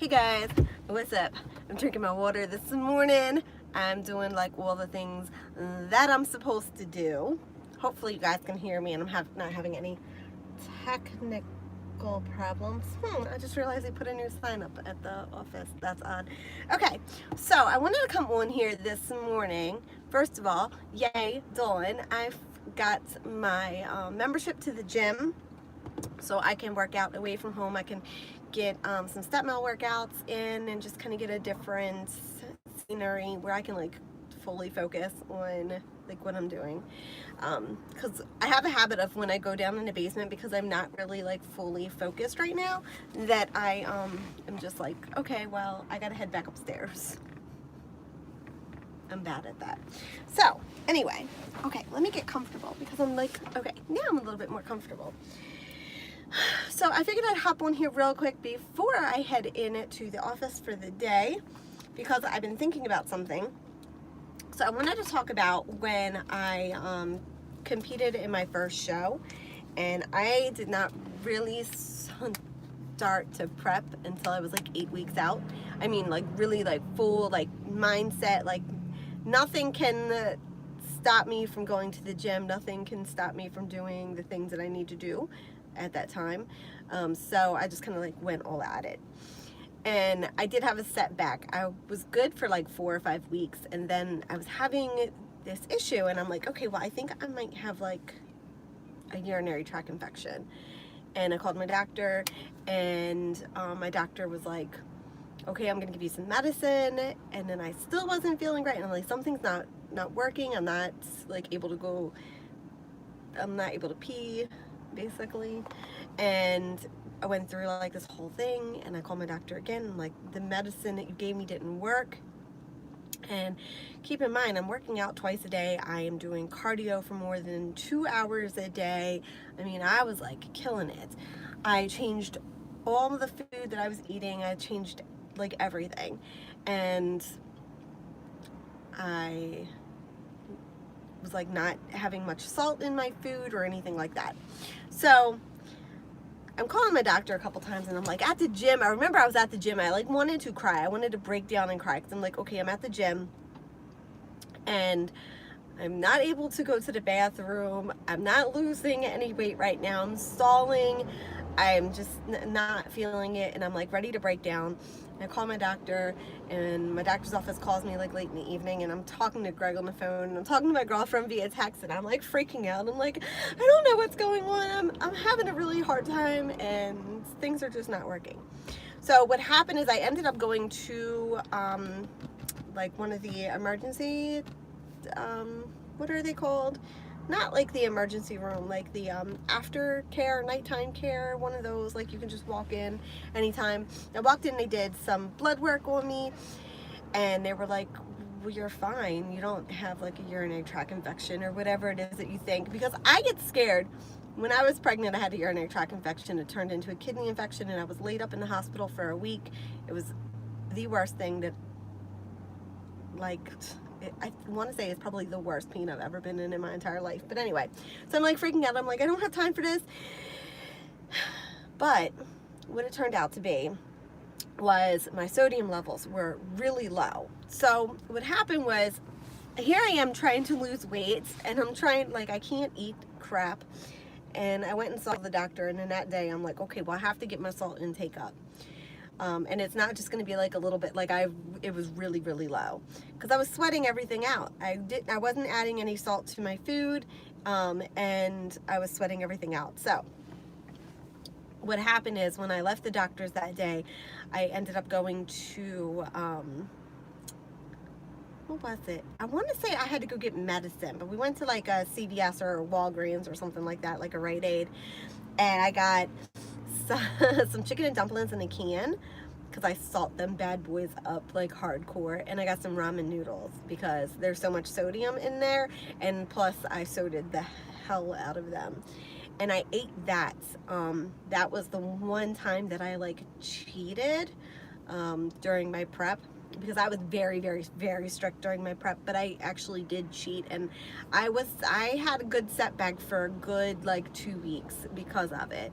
Hey guys, what's up? I'm drinking my water this morning. I'm doing like all the things that I'm supposed to do. Hopefully you guys can hear me and I'm not having any technical problems. I just realized they put a new sign up at the office. That's odd. Okay, so I wanted to come on here this morning. First of all, yay, Dawn. I've got my membership to the gym, so I can work out away from home. I can get some step mile workouts in and just kind of get a different scenery where I can like fully focus on like what I'm doing, because I have a habit of when I go down in the basement, because I'm not really like fully focused right now, that I am just like, okay, well, I gotta head back upstairs. I'm bad at that. So anyway, okay, let me get comfortable, because I'm like, okay, now I'm a little bit more comfortable. So I figured I'd hop on here real quick before I head in to the office for the day, because I've been thinking about something. So I wanted to talk about when I competed in my first show, and I did not really start to prep until I was like 8 weeks out. I mean, like really like full like mindset, like nothing can stop me from going to the gym, nothing can stop me from doing the things that I need to do at that time. So I just kind of like went all at it, and I did have a setback. I was good for like 4 or 5 weeks, and then I was having this issue, and I'm like, okay, well, I think I might have like a urinary tract infection. And I called my doctor, and my doctor was like, okay, I'm gonna give you some medicine. And then I still wasn't feeling right, and I'm like, something's not working. I'm not like able to go, I'm not able to pee, basically. And I went through like this whole thing, and I called my doctor again, and like, the medicine that you gave me didn't work. And keep in mind, I'm working out twice a day. I am doing cardio for more than 2 hours a day. I mean, I was like killing it. I changed all of the food that I was eating. I changed like everything, and I was like not having much salt in my food or anything like that. So I'm calling my doctor a couple times, and I'm like at the gym. I remember I was at the gym. I like wanted to cry. I wanted to break down and cry, because I'm like, okay, I'm at the gym and I'm not able to go to the bathroom. I'm not losing any weight right now. I'm stalling. I'm just not feeling it, and I'm like ready to break down. And I call my doctor, and my doctor's office calls me like late in the evening, and I'm talking to Greg on the phone, and I'm talking to my girlfriend via text, and I'm like freaking out. I'm like, I don't know what's going on. I'm having a really hard time, and things are just not working. So what happened is I ended up going to like one of the emergency, what are they called? Not like the emergency room, like the after care, nighttime care, one of those, like you can just walk in anytime. I walked in, they did some blood work on me, and they were like, well, you're fine. You don't have like a urinary tract infection or whatever it is that you think. Because I get scared. When I was pregnant, I had a urinary tract infection. It turned into a kidney infection, and I was laid up in the hospital for a week. It was the worst thing that, like, I want to say it's probably the worst pain I've ever been in my entire life. But anyway, so I'm like freaking out. I'm like, I don't have time for this. But what it turned out to be was my sodium levels were really low. So what happened was, here I am trying to lose weight, and I'm trying, like, I can't eat crap. And I went and saw the doctor, and then that day I'm like, okay, well, I have to get my salt intake up. And it's not just going to be like a little bit, like it was really, really low, because I was sweating everything out. I wasn't adding any salt to my food, and I was sweating everything out. So what happened is, when I left the doctor's that day, I ended up going to, what was it? I want to say I had to go get medicine, but we went to like a CVS or Walgreens or something like that, like a Rite Aid, and I got some chicken and dumplings in a can, because I salt them bad boys up like hardcore, and I got some ramen noodles because there's so much sodium in there, and plus I sodied the hell out of them, and I ate that. That was the one time that I like cheated during my prep, because I was very, very, very strict during my prep, but I actually did cheat, and I had a good setback for a good like 2 weeks because of it.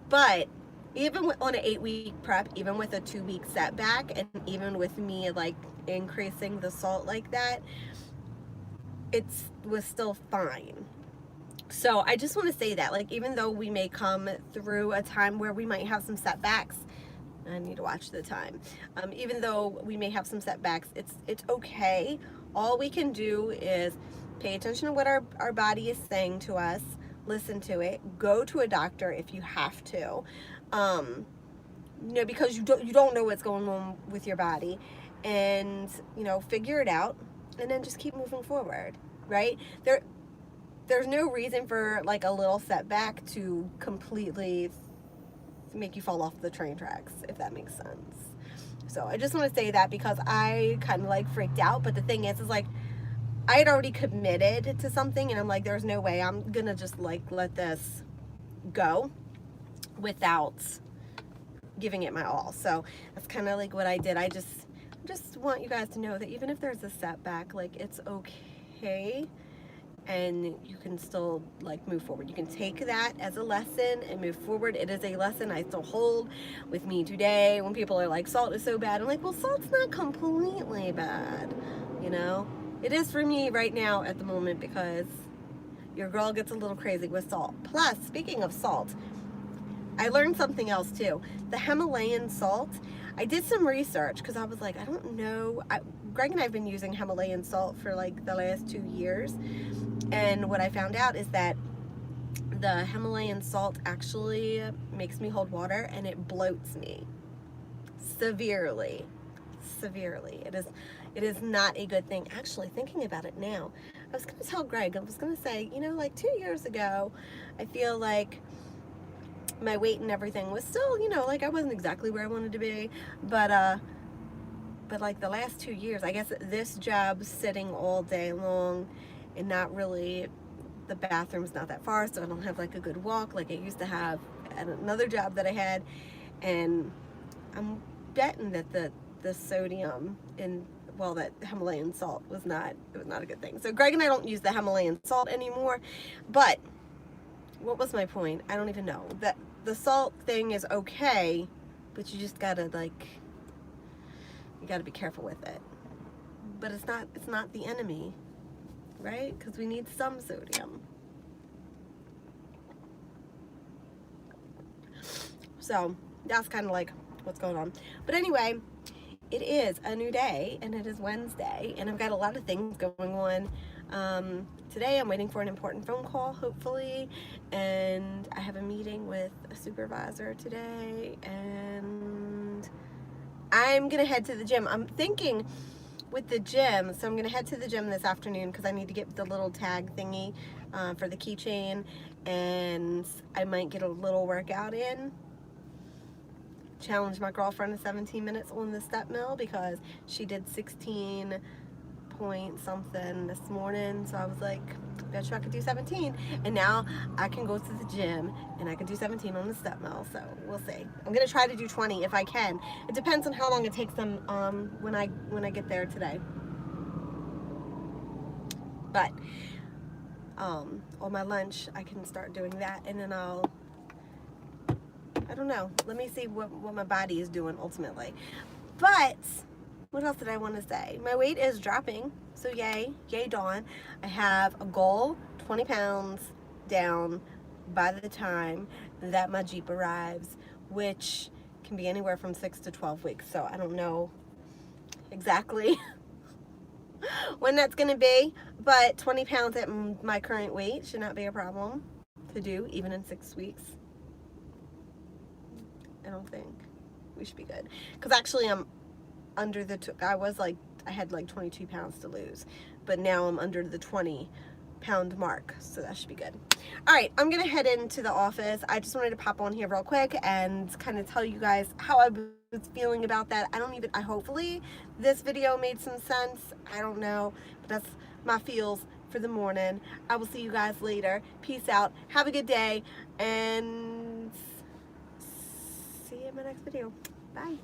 But even on an 8-week prep, even with a 2-week setback, and even with me like increasing the salt like that, it was still fine. So I just want to say that, like, even though we may come through a time where we might have some setbacks, I need to watch the time. Even though we may have some setbacks, it's okay. All we can do is pay attention to what our body is saying to us, listen to it, go to a doctor if you have to, because you don't know what's going on with your body, and figure it out, and then just keep moving forward, right? There's no reason for like a little setback to completely make you fall off the train tracks, if that makes sense. So I just want to say that because I kind of like freaked out, but the thing is like I had already committed to something, and I'm like, there's no way I'm gonna just like let this go without giving it my all. So that's kind of like what I did. I just want you guys to know that even if there's a setback, like, it's okay, and you can still like move forward. You can take that as a lesson and move forward. It is a lesson I still hold with me today. When people are like, salt is so bad, I'm like, well, salt's not completely bad, it is for me right now at the moment, because your girl gets a little crazy with salt. Plus, speaking of salt, I learned something else too. The Himalayan salt, I did some research because I was like, I don't know. Greg and I have been using Himalayan salt for like the last 2 years. And what I found out is that the Himalayan salt actually makes me hold water, and it bloats me severely. It is not a good thing. Actually, thinking about it now, I was going to tell Greg, I was going to say, like 2 years ago, I feel like my weight and everything was still, like I wasn't exactly where I wanted to be, but like the last 2 years, I guess this job sitting all day long and not really, the bathroom's not that far, so I don't have like a good walk like I used to have at another job that I had, and I'm betting that the sodium in, well, that Himalayan salt was not a good thing. So Greg and I don't use the Himalayan salt anymore. But what was my point? I don't even know. That the salt thing is okay, but you just gotta you gotta be careful with it. But it's not the enemy, right? Because we need some sodium. So that's kind of like what's going on. But anyway, it is a new day, and it is Wednesday, and I've got a lot of things going on. Today I'm waiting for an important phone call, hopefully, and I have a meeting with a supervisor today, and I'm gonna head to the gym. I'm thinking with the gym, so I'm gonna head to the gym this afternoon because I need to get the little tag thingy for the keychain, and I might get a little workout in. Challenge my girlfriend to 17 minutes on the step mill because she did 16 point something this morning, so I was like, bet you I could do 17, and now I can go to the gym and I can do 17 on the step mill. So we'll see. I'm gonna try to do 20 if I can. It depends on how long it takes them when I get there today. But on my lunch I can start doing that, and then I don't know. Let me see what my body is doing ultimately. But what else did I want to say? My weight is dropping, so yay Dawn. I have a goal, 20 pounds down by the time that my Jeep arrives, which can be anywhere from 6 to 12 weeks. So I don't know exactly when that's going to be, but 20 pounds at my current weight should not be a problem to do, even in 6 weeks. I don't think. We should be good. Because actually I'm under I had like 22 pounds to lose, but now I'm under the 20-pound mark, so that should be good. All right, I'm gonna head into the office. I just wanted to pop on here real quick and kind of tell you guys how I was feeling about that. I hopefully this video made some sense. I don't know, but that's my feels for the morning. I will see you guys later. Peace out. Have a good day, and see you in my next video. Bye.